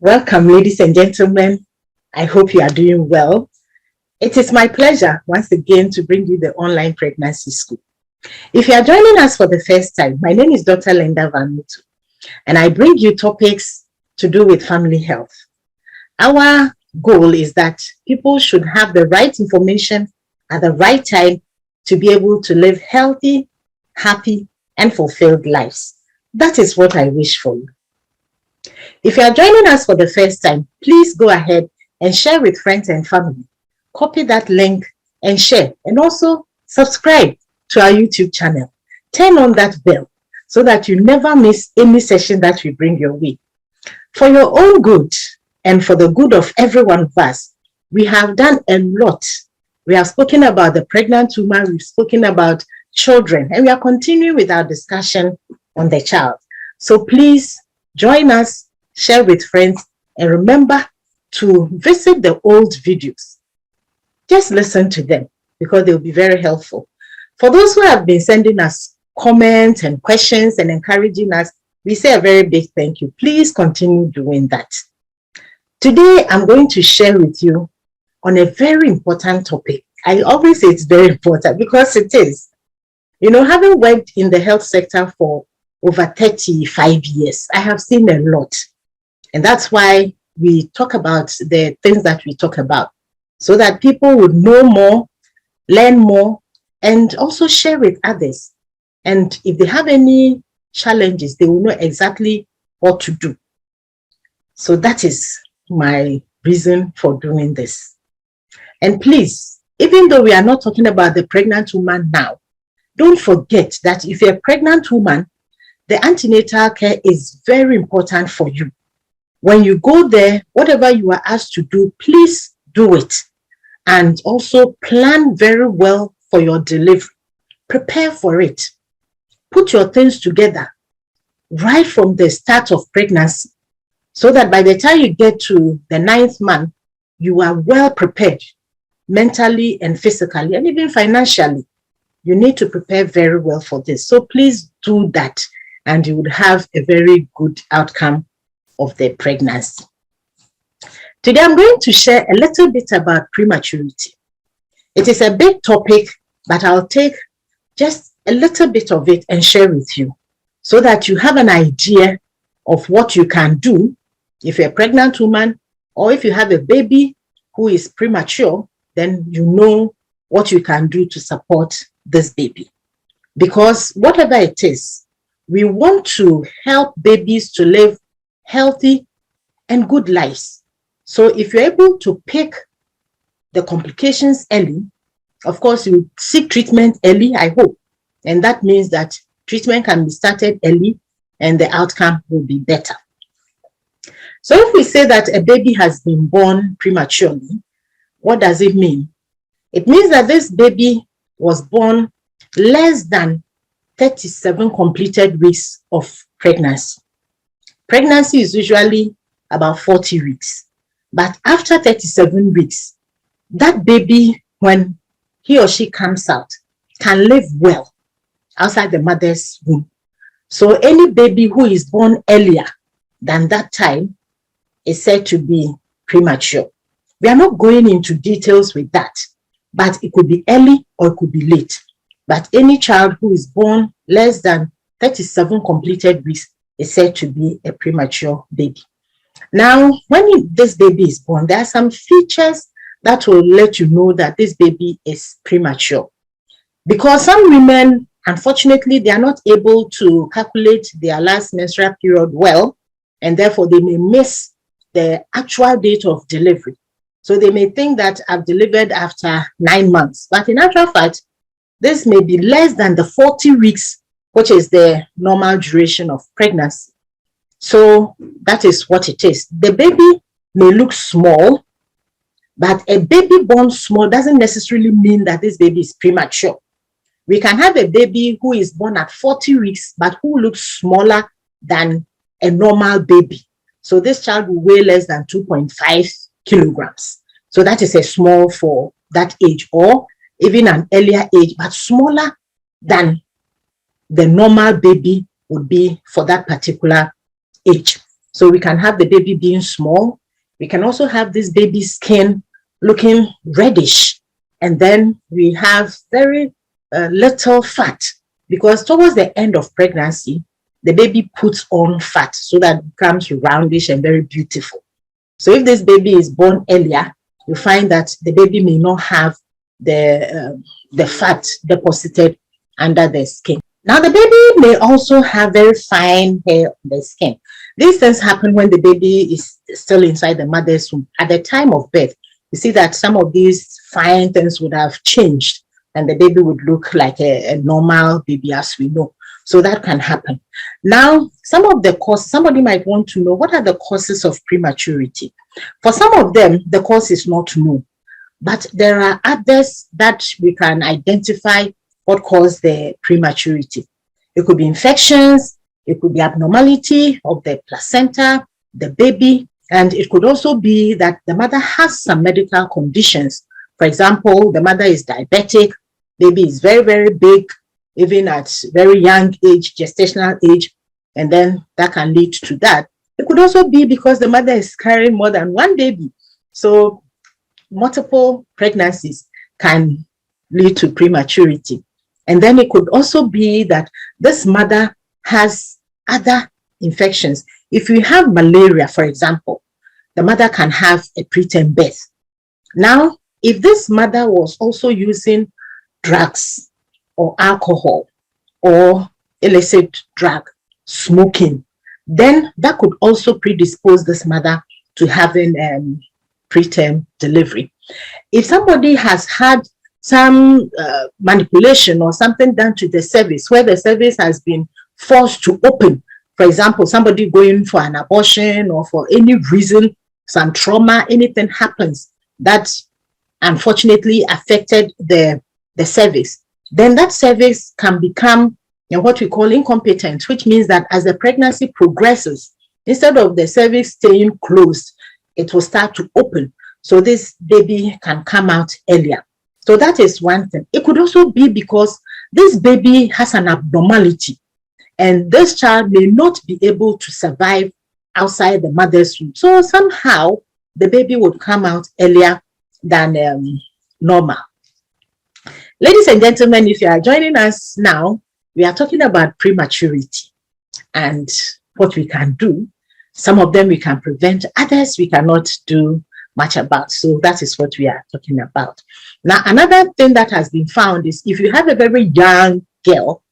Welcome, ladies and gentlemen. I hope you are doing well. It is my pleasure once again to bring you the online pregnancy school. If you are joining us for the first time, my name is Dr. Linda Van Mutu, and I bring you topics to do with family health. Our goal is that people should have the right information at the right time to be able to live healthy, happy, and fulfilled lives. That is what I wish for you. If you are joining us for the first time, please go ahead and share with friends and family. Copy that link and share, and also subscribe to our YouTube channel. Turn on that bell so that you never miss any session that we bring your way. For your own good and for the good of every one of us, we have done a lot. We have spoken about the pregnant woman, we've spoken about children, and we are continuing with our discussion on the child. So please join us, share with friends, and remember to visit the old videos. Just listen to them because they'll be very helpful. For those who have been sending us comments and questions and encouraging us, we say a very big thank you. Please continue doing that. Today, I'm going to share with you on a very important topic. I always say it's very important because it is. You know, having worked in the health sector for over 35 years, I have seen a lot. And that's why we talk about the things that we talk about, so that people would know more, learn more, and also share with others. And if they have any challenges, they will know exactly what to do. So that is my reason for doing this. And please, even though we are not talking about the pregnant woman now, don't forget that if you're a pregnant woman, the antenatal care is very important for you. When you go there, whatever you are asked to do, please do it. And also plan very well for your delivery. Prepare for it. Put your things together right from the start of pregnancy, so that by the time you get to the 9th month, you are well prepared mentally and physically and even financially. You need to prepare very well for this. So please do that, and you would have a very good outcome of the pregnancy. Today, I'm going to share a little bit about prematurity. It is a big topic, but I'll take just a little bit of it and share with you so that you have an idea of what you can do if you're a pregnant woman, or if you have a baby who is premature, then you know what you can do to support this baby. Because whatever it is, we want to help babies to live healthy and good lives. So if you're able to pick the complications early, of course, you seek treatment early, I hope. And that means that treatment can be started early and the outcome will be better. So if we say that a baby has been born prematurely, what does it mean? It means that this baby was born less than 37 completed weeks of pregnancy. Pregnancy is usually about 40 weeks. But after 37 weeks, that baby, when he or she comes out, can live well outside the mother's womb. So any baby who is born earlier than that time is said to be premature. We are not going into details with that, but it could be early or it could be late. But any child who is born less than 37 completed weeks is said to be a premature baby. Now, when this baby is born, there are some features that will let you know that this baby is premature. Because some women, unfortunately, they are not able to calculate their last menstrual period well, and therefore they may miss the actual date of delivery. So they may think that I've delivered after 9 months, but in actual fact, this may be less than the 40 weeks, which is the normal duration of pregnancy. So that is what it is. The baby may look small, but a baby born small doesn't necessarily mean that this baby is premature. We can have a baby who is born at 40 weeks, but who looks smaller than a normal baby. So this child will weigh less than 2.5 kilograms. So that is a small for that age, or even an earlier age, but smaller than the normal baby would be for that particular age. So we can have the baby being small. We can also have this baby skin looking reddish. And then we have very little fat, because towards the end of pregnancy, the baby puts on fat so that it becomes roundish and very beautiful. So if this baby is born earlier, you find that the baby may not have the fat deposited under the skin. Now, the baby may also have very fine hair on the skin. These things happen when the baby is still inside the mother's womb. At the time of birth, you see that some of these fine things would have changed and the baby would look like a normal baby, as we know. So that can happen. Now, some of the causes, somebody might want to know, what are the causes of prematurity? For some of them, the cause is not known, but there are others that we can identify what caused the prematurity. It could be infections, it could be abnormality of the placenta, the baby, and it could also be that the mother has some medical conditions. For example, the mother is diabetic, baby is very, very big, even at very young age, gestational age, and then that can lead to that. It could also be because the mother is carrying more than one baby. So multiple pregnancies can lead to prematurity. And then it could also be that this mother has other infections. If you have malaria, for example, the mother can have a preterm birth. Now, if this mother was also using drugs or alcohol or illicit drug, smoking, then that could also predispose this mother to having preterm delivery. If somebody has had some manipulation or something done to the cervix, where the cervix has been forced to open, for example, somebody going for an abortion or for any reason, some trauma, anything happens that unfortunately affected the cervix, then that cervix can become what we call incompetent, which means that as the pregnancy progresses, instead of the cervix staying closed, it will start to open. So this baby can come out earlier. So that is one thing. It could also be because this baby has an abnormality and this child may not be able to survive outside the mother's womb. So somehow the baby would come out earlier than normal. Ladies and gentlemen, if you are joining us now, we are talking about prematurity and what we can do. Some of them we can prevent, others we cannot do much about. So that is what we are talking about. Now, another thing that has been found is if you have a very young girl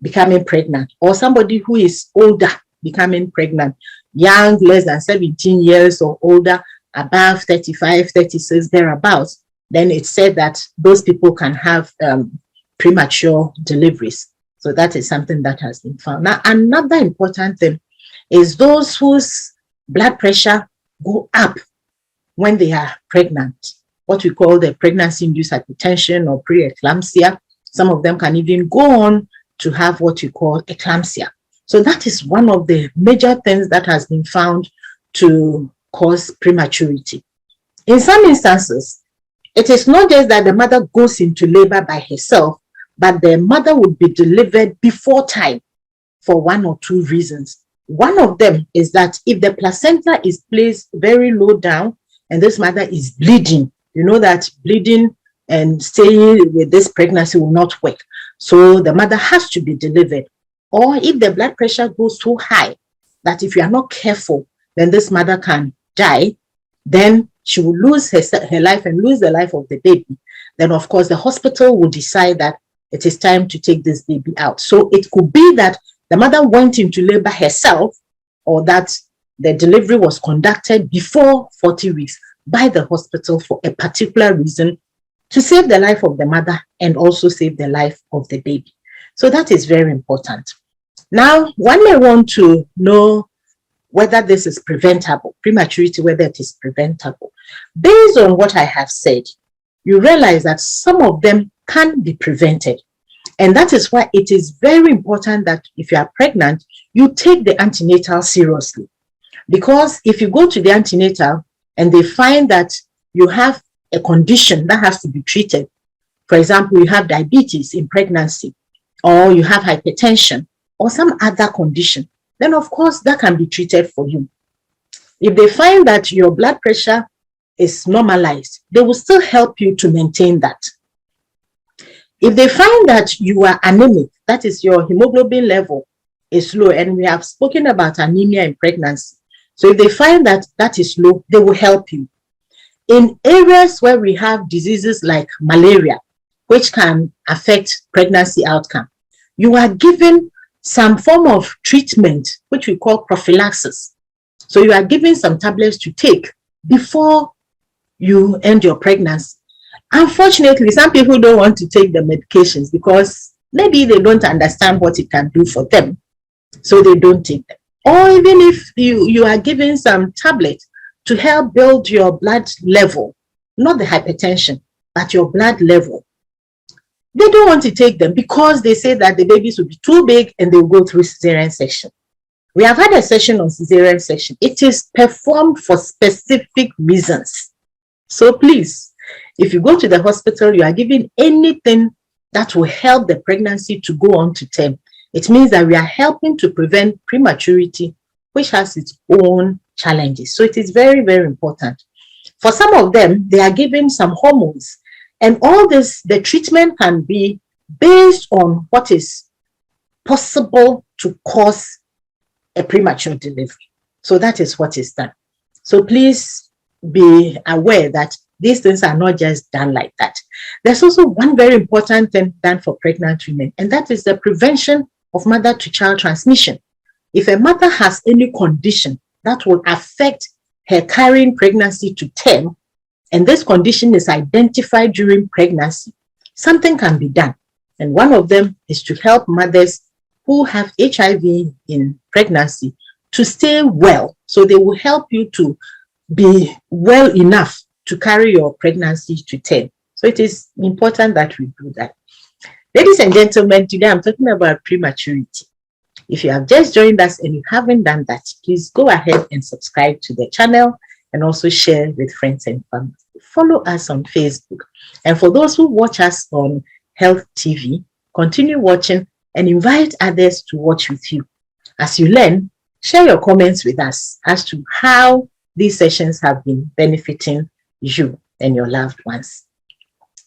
becoming pregnant, or somebody who is older becoming pregnant, young, less than 17 years or older, above 35, 36, thereabouts, then it's said that those people can have premature deliveries. So that is something that has been found. Now, another important thing is those whose blood pressure go up when they are pregnant, what we call the pregnancy-induced hypertension or preeclampsia. Some of them can even go on to have what we call eclampsia. So that is one of the major things that has been found to cause prematurity. In some instances, it is not just that the mother goes into labor by herself, but the mother would be delivered before time for one or two reasons. One of them is that if the placenta is placed very low down and this mother is bleeding, you know that bleeding and staying with this pregnancy will not work. So the mother has to be delivered. Or if the blood pressure goes so high that if you are not careful, then this mother can die, then she will lose her life and lose the life of the baby. Then, of course, the hospital will decide that it is time to take this baby out. So it could be that the mother went into labor herself, or that the delivery was conducted before 40 weeks by the hospital for a particular reason, to save the life of the mother and also save the life of the baby. So that is very important. Now, one may want to know whether this is preventable, prematurity, whether it is preventable. Based on what I have said, you realize that some of them can be prevented. And that is why it is very important that if you are pregnant, you take the antenatal seriously. Because if you go to the antenatal and they find that you have a condition that has to be treated, for example, you have diabetes in pregnancy, or you have hypertension, or some other condition, then of course that can be treated for you. If they find that your blood pressure is normalized, they will still help you to maintain that. If they find that you are anemic, that is your hemoglobin level is low, and we have spoken about anemia in pregnancy. So if they find that that is low, they will help you. In areas where we have diseases like malaria, which can affect pregnancy outcome, you are given some form of treatment, which we call prophylaxis. So you are given some tablets to take before you end your pregnancy. Unfortunately, some people don't want to take the medications because maybe they don't understand what it can do for them, so they don't take them. Or even if you are given some tablets to help build your blood level, not the hypertension, but your blood level, they don't want to take them because they say that the babies will be too big and they'll go through cesarean section. We have had a session on cesarean section. It is performed for specific reasons. So please, if you go to the hospital, you are given anything that will help the pregnancy to go on to term. It means that we are helping to prevent prematurity, which has its own challenges. So it is very, very important. For some of them, they are given some hormones. And all this, the treatment can be based on what is possible to cause a premature delivery. So that is what is done. So please be aware that these things are not just done like that. There's also one very important thing done for pregnant women, and that is the prevention of mother-to-child transmission. If a mother has any condition that will affect her carrying pregnancy to term, and this condition is identified during pregnancy, something can be done. And one of them is to help mothers who have HIV in pregnancy to stay well. So they will help you to be well enough to carry your pregnancy to term. So it is important that we do that. Ladies and gentlemen, today I'm talking about prematurity. If you have just joined us and you haven't done that, please go ahead and subscribe to the channel and also share with friends and family. Follow us on Facebook. And for those who watch us on Health TV, continue watching and invite others to watch with you. As you learn, share your comments with us as to how these sessions have been benefiting you and your loved ones.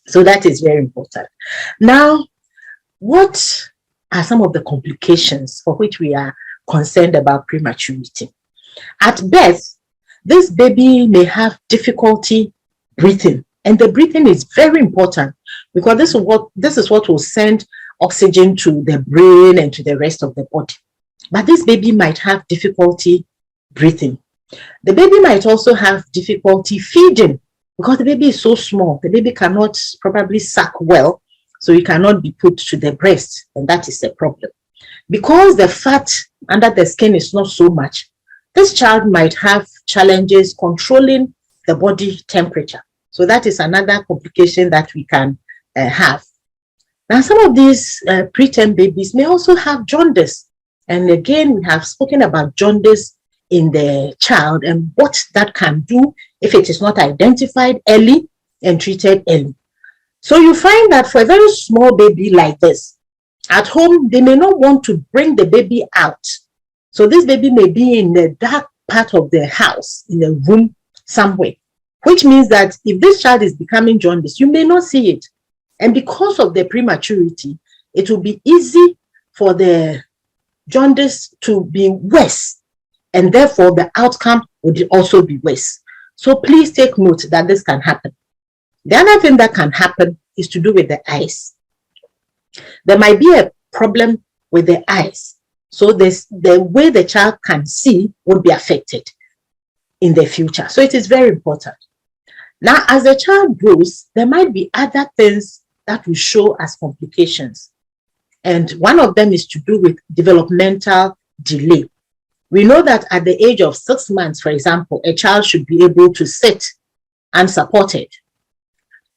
So that is very important. Now, what are some of the complications for which we are concerned about prematurity? At birth, this baby may have difficulty breathing, and the breathing is very important because this is what will send oxygen to the brain and to the rest of the body. But this baby might have difficulty breathing. The baby might also have difficulty feeding because the baby is so small. The baby cannot probably suck well, so it cannot be put to the breast, and that is a problem. Because the fat under the skin is not so much, this child might have challenges controlling the body temperature. So that is another complication that we can have. Now, some of these preterm babies may also have jaundice. And again, we have spoken about jaundice in the child and what that can do if it is not identified early and treated early. So you find that for a very small baby like this, at home, they may not want to bring the baby out. So this baby may be in the dark part of the house, in the room somewhere, which means that if this child is becoming jaundice, you may not see it. And because of the prematurity, it will be easy for the jaundice to be worse, and therefore the outcome would also be worse. So please take note that this can happen. The other thing that can happen is to do with the eyes. There might be a problem with the eyes. So the way the child can see would be affected in the future. So it is very important. Now, as the child grows, there might be other things that will show as complications. And one of them is to do with developmental delay. We know that at the age of 6 months, for example, a child should be able to sit unsupported.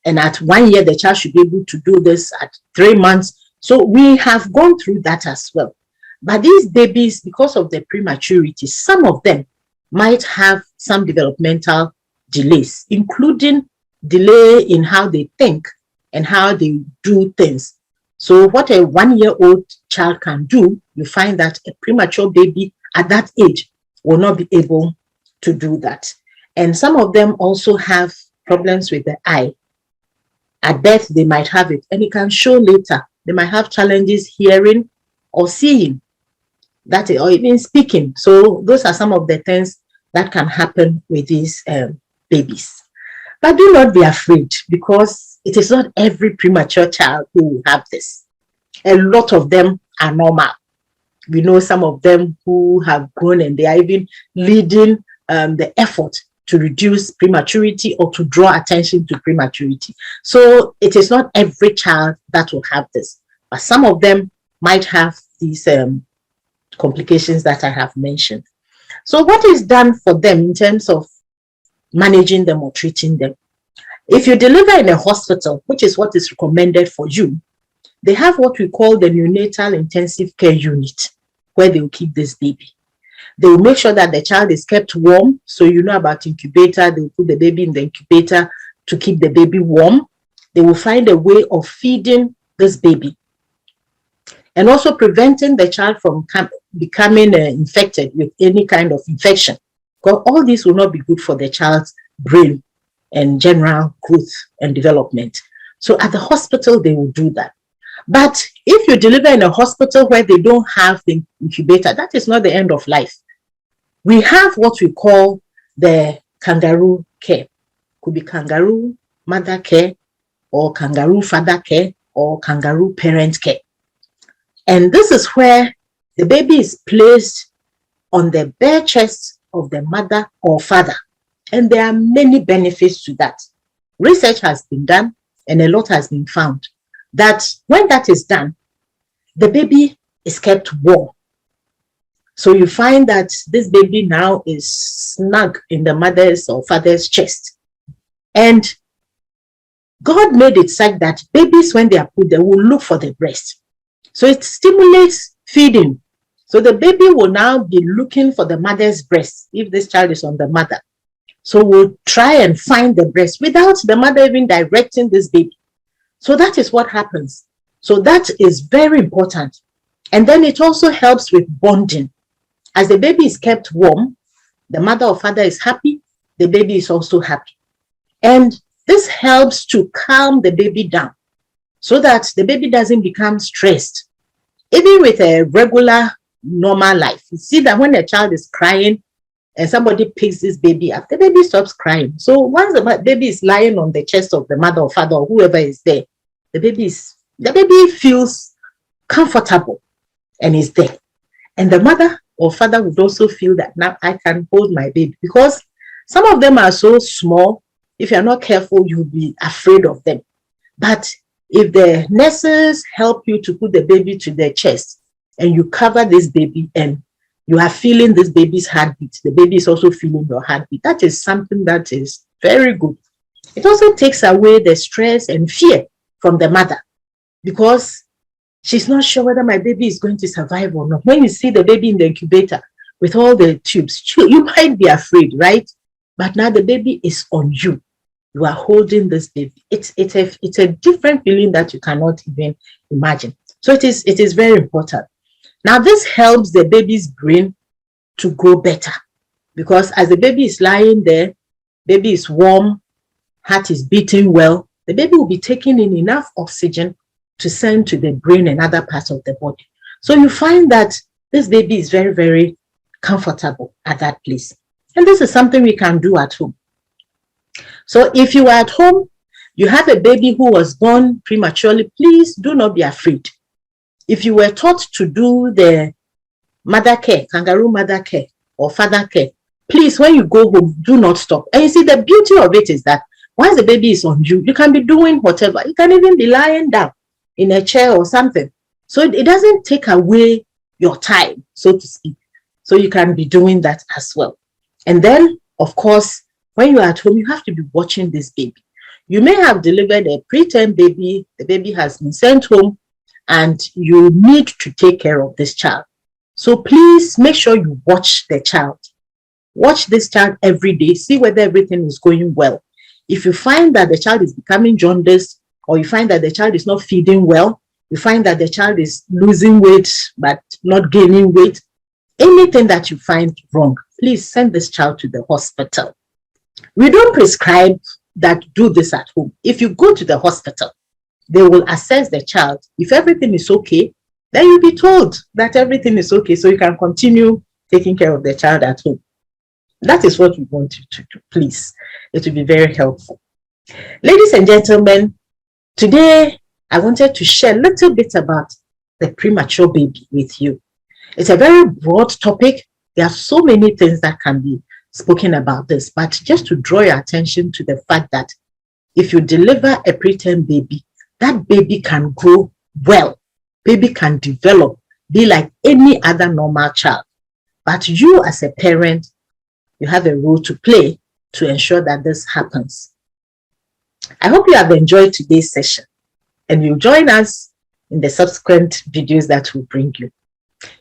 And at 1 year, the child should be able to do this at 3 months. So we have gone through that as well. But these babies, because of the prematurity, some of them might have some developmental delays, including delay in how they think and how they do things. So what a 1-year-old child can do, you find that a premature baby at that age will not be able to do that. And some of them also have problems with the eye. At birth, they might have it, and it can show later. They might have challenges hearing or seeing, that is, or even speaking. So those are some of the things that can happen with these babies. But do not be afraid, because it is not every premature child who will have this. A lot of them are normal. We know some of them who have grown, and they are even leading the effort to reduce prematurity or to draw attention to prematurity. So it is not every child that will have this, but some of them might have these complications that I have mentioned. So what is done for them in terms of managing them or treating them? If you deliver in a hospital, which is what is recommended for you, they have what we call the neonatal intensive care unit, where they will keep this baby. They will make sure that the child is kept warm. So you know about incubator, they will put the baby in the incubator to keep the baby warm. They will find a way of feeding this baby and also preventing the child from becoming infected with any kind of infection. Because all this will not be good for the child's brain and general growth and development. So at the hospital, they will do that. But if you deliver in a hospital where they don't have the incubator, that is not the end of life. We have what we call the Kangaroo Cape. Could be Kangaroo Mother Care, or Kangaroo Father Care, or Kangaroo Parent Care. And this is where the baby is placed on the bare chest of the mother or father. And there are many benefits to that. Research has been done, and a lot has been found, that when that is done, the baby is kept warm. So you find that this baby now is snug in the mother's or father's chest. And God made it such that babies, when they are put, they will look for the breast. So it stimulates feeding. So the baby will now be looking for the mother's breast if this child is on the mother. So we'll try and find the breast without the mother even directing this baby. So that is what happens. So that is very important. And then it also helps with bonding. As the baby is kept warm, the mother or father is happy, the baby is also happy. And this helps to calm the baby down so that the baby doesn't become stressed. Even with a regular, normal life, you see that when a child is crying and somebody picks this baby up, the baby stops crying. So once the baby is lying on the chest of the mother or father or whoever is there, the baby feels comfortable and is there. And the mother or father would also feel that now I can hold my baby, because some of them are so small, if you're not careful, you'll be afraid of them. But if the nurses help you to put the baby to their chest and you cover this baby and you are feeling this baby's heartbeat, the baby is also feeling your heartbeat, that is something that is very good. It also takes away the stress and fear from the mother, because she's not sure whether my baby is going to survive or not. When you see the baby in the incubator with all the tubes, you might be afraid, right? But now the baby is on you. You are holding this baby. It's a different feeling that you cannot even imagine. So it is very important. Now this helps the baby's brain to grow better, because as the baby is lying there, baby is warm, heart is beating well, the baby will be taking in enough oxygen to send to the brain and other parts of the body. So you find that this baby is very, very comfortable at that place. And this is something we can do at home. So if you are at home, you have a baby who was born prematurely, please do not be afraid. If you were taught to do the mother care, kangaroo mother care or father care, please, when you go home, do not stop. And you see, the beauty of it is that once the baby is on you, you can be doing whatever. You can even be lying down in a chair or something. So it doesn't take away your time, so to speak. So you can be doing that as well. And then, of course, when you're at home, you have to be watching this baby. You may have delivered a preterm baby, the baby has been sent home, and you need to take care of this child. So please make sure you watch the child. Watch this child every day, see whether everything is going well. If you find that the child is becoming jaundiced, or you find that the child is not feeding well, you find that the child is losing weight but not gaining weight, anything that you find wrong, please send this child to the hospital. We don't prescribe that do this at home. If you go to the hospital, they will assess the child. If everything is okay, then you'll be told that everything is okay, so you can continue taking care of the child at home. That is what we want you to do, please. It will be very helpful. Ladies and gentlemen, today I wanted to share a little bit about the premature baby with you. It's a very broad topic. There are so many things that can be spoken about this, but just to draw your attention to the fact that if you deliver a preterm baby, that baby can grow well. Baby can develop, be like any other normal child. But you as a parent, you have a role to play to ensure that this happens. I hope you have enjoyed today's session and you'll join us in the subsequent videos that we'll bring you.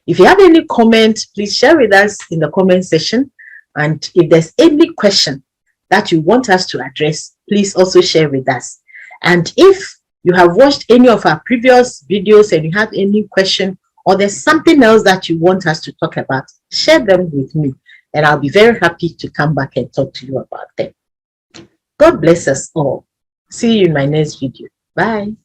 If you have any comment, please share with us in the comment section. And if there's any question that you want us to address, please also share with us. And if you have watched any of our previous videos and you have any question or there's something else that you want us to talk about, share them with me and I'll be very happy to come back and talk to you about them. God bless us all. See you in my next video. Bye.